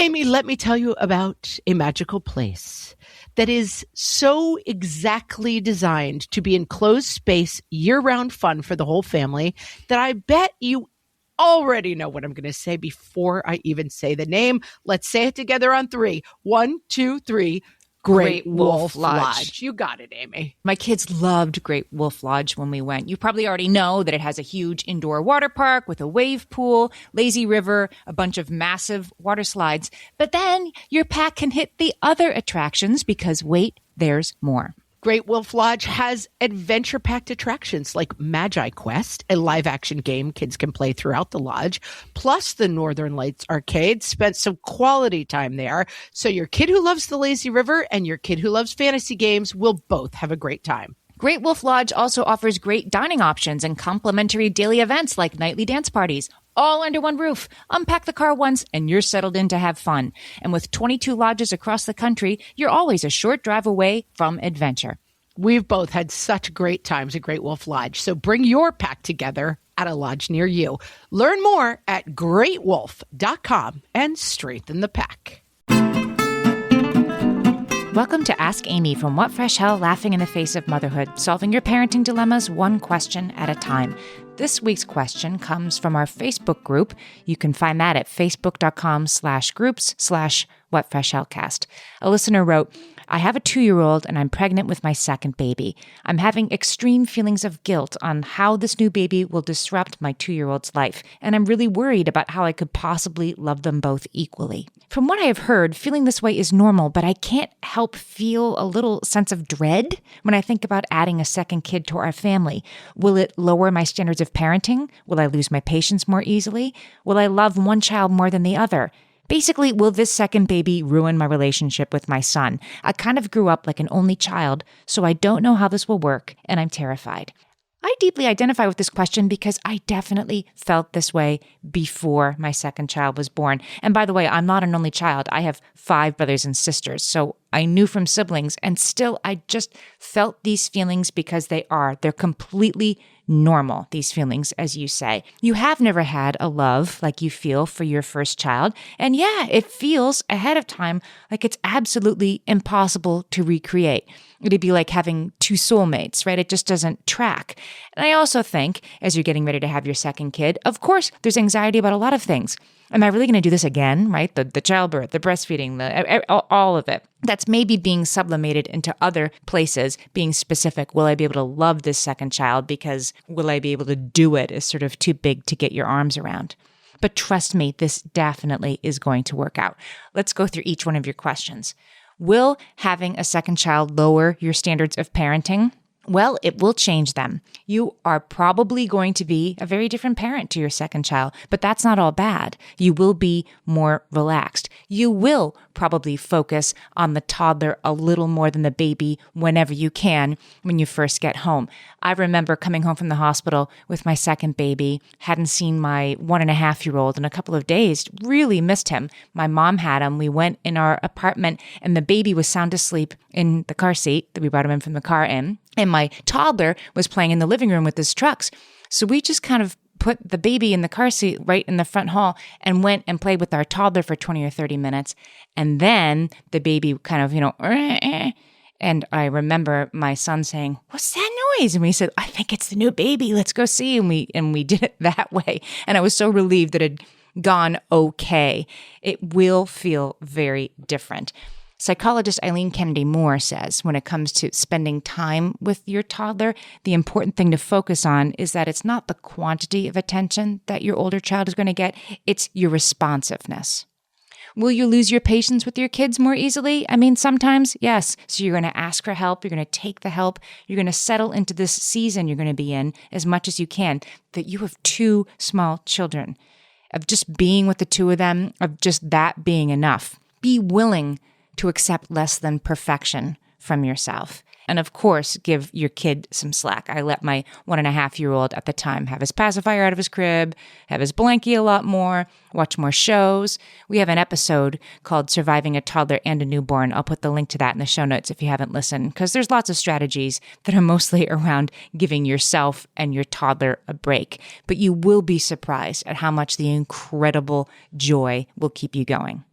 Amy, let me tell you about a magical place that is so exactly designed to be enclosed space, year-round fun for the whole family that I bet you already know what I'm going to say before I even say the name. Let's say it together on three. 1, 2, 3. Great Wolf Lodge. You got it, Amy. My kids loved Great Wolf Lodge when we went. You probably already know that it has a huge indoor water park with a wave pool, lazy river, a bunch of massive water slides. But then your pack can hit the other attractions because wait, there's more. Great Wolf Lodge has adventure-packed attractions like Magi Quest, a live-action game kids can play throughout the lodge, plus the Northern Lights Arcade. Spent some quality time there, so your kid who loves the lazy river and your kid who loves fantasy games will both have a great time. Great Wolf Lodge also offers great dining options and complimentary daily events like nightly dance parties, all under one roof. Unpack the car once and you're settled in to have fun. And with 22 lodges across the country, you're always a short drive away from adventure. We've both had such great times at Great Wolf Lodge, so bring your pack together at a lodge near you. Learn more at greatwolf.com and strengthen the pack. Welcome to Ask Amy from What Fresh Hell, laughing in the face of motherhood, solving your parenting dilemmas one question at a time. This week's question comes from our Facebook group. You can find that at facebook.com/groups/whatfreshhellcast. A listener wrote, I have a 2-year-old and I'm pregnant with my second baby. I'm having extreme feelings of guilt on how this new baby will disrupt my 2-year-old's life, and I'm really worried about how I could possibly love them both equally. From what I have heard, feeling this way is normal, but I can't help feel a little sense of dread when I think about adding a second kid to our family. Will it lower my standards of parenting? Will I lose my patience more easily? Will I love one child more than the other? Basically, will this second baby ruin my relationship with my son? I kind of grew up like an only child, so I don't know how this will work, and I'm terrified. I deeply identify with this question because I definitely felt this way before my second child was born. And by the way, I'm not an only child. I have 5 brothers and sisters, so I knew from siblings, and still I just felt these feelings because they're completely normal, these feelings, as you say. You have never had a love like you feel for your first child. And yeah, it feels ahead of time like it's absolutely impossible to recreate. It'd be like having 2 soulmates, right? It just doesn't track. And I also think, as you're getting ready to have your second kid, of course, there's anxiety about a lot of things. Am I really going to do this again, right? The childbirth, the breastfeeding, all of it. That's maybe being sublimated into other places, being specific. Will I be able to love this second child because will I be able to do it is sort of too big to get your arms around. But trust me, this definitely is going to work out. Let's go through each one of your questions. Will having a second child lower your standards of parenting? Well, it will change them. You are probably going to be a very different parent to your second child, but that's not all bad. You will be more relaxed. You will probably focus on the toddler a little more than the baby whenever you can when you first get home. I remember coming home from the hospital with my second baby, hadn't seen my 1.5-year-old in a couple of days, really missed him. My mom had him. We went in our apartment and the baby was sound asleep in the car seat that we brought him in from the car in. And my toddler was playing in the living room with his trucks. So we just kind of put the baby in the car seat right in the front hall and went and played with our toddler for 20 or 30 minutes. And then the baby kind of, and I remember my son saying, "What's that noise?" And we said, "I think it's the new baby. Let's go see." And we did it that way. And I was so relieved that it had gone okay. It will feel very different. Psychologist Eileen Kennedy Moore says when it comes to spending time with your toddler, the important thing to focus on is that it's not the quantity of attention that your older child is going to get, it's your responsiveness. Will you lose your patience with your kids more easily? I mean, sometimes, yes. So you're going to ask for help. You're going to take the help. You're going to settle into this season you're going to be in as much as you can, that you have 2 small children, of just being with the 2 of them, of just that being enough. Be willing to accept less than perfection from yourself. And of course, give your kid some slack. I let my 1.5-year-old at the time have his pacifier out of his crib, have his blankie a lot more, watch more shows. We have an episode called Surviving a Toddler and a Newborn. I'll put the link to that in the show notes if you haven't listened, because there's lots of strategies that are mostly around giving yourself and your toddler a break. But you will be surprised at how much the incredible joy will keep you going.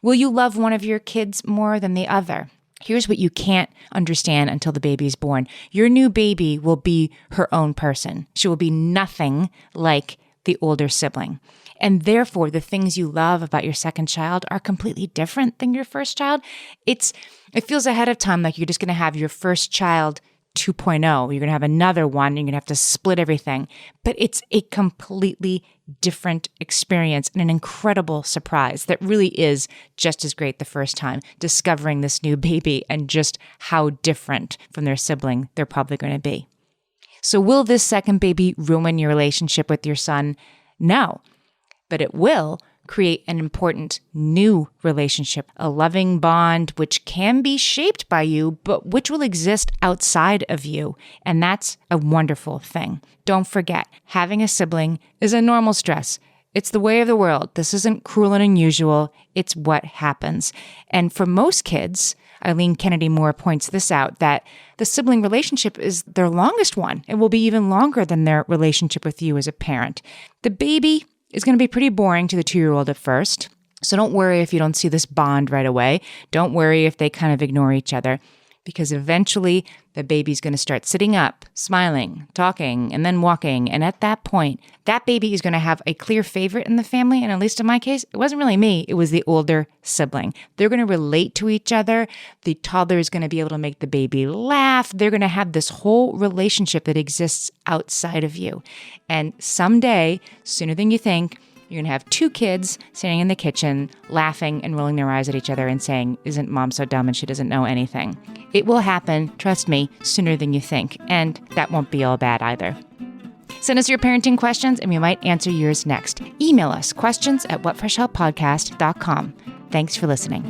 Will you love one of your kids more than the other? Here's what you can't understand until the baby is born. Your new baby will be her own person. She will be nothing like the older sibling. And therefore, the things you love about your second child are completely different than your first child. It feels ahead of time like you're just going to have your first child 2.0. You're going to have another one. You're going to have to split everything. But it's a completely different experience and an incredible surprise that really is just as great the first time, discovering this new baby and just how different from their sibling they're probably going to be. So will this second baby ruin your relationship with your son? No, but it will create an important new relationship, a loving bond which can be shaped by you, but which will exist outside of you. And that's a wonderful thing. Don't forget, having a sibling is a normal stress. It's the way of the world. This isn't cruel and unusual. It's what happens. And for most kids, Eileen Kennedy Moore points this out, that the sibling relationship is their longest one. It will be even longer than their relationship with you as a parent. The baby is going to be pretty boring to the 2-year-old at first. So don't worry if you don't see this bond right away. Don't worry if they kind of ignore each other, because eventually the baby's going to start sitting up, smiling, talking, and then walking. And at that point, that baby is going to have a clear favorite in the family. And at least in my case, it wasn't really me. It was the older sibling. They're going to relate to each other. The toddler is going to be able to make the baby laugh. They're going to have this whole relationship that exists outside of you. And someday, sooner than you think, you're going to have 2 kids sitting in the kitchen, laughing and rolling their eyes at each other and saying, "Isn't mom so dumb and she doesn't know anything?" It will happen, trust me, sooner than you think. And that won't be all bad either. Send us your parenting questions and we might answer yours next. Email us questions@whatfreshhellpodcast.com. Thanks for listening.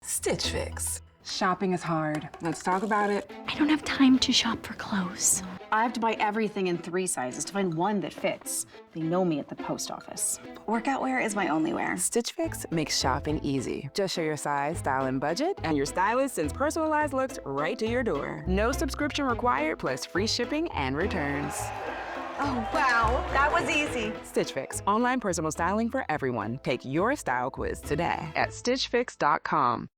Stitch Fix. Shopping is hard. Let's talk about it. I don't have time to shop for clothes. I have to buy everything in 3 sizes to find one that fits. They know me at the post office. Workout wear is my only wear. Stitch Fix makes shopping easy. Just show your size, style, and budget, and your stylist sends personalized looks right to your door. No subscription required, plus free shipping and returns. Oh, wow, that was easy. Stitch Fix, online personal styling for everyone. Take your style quiz today at stitchfix.com.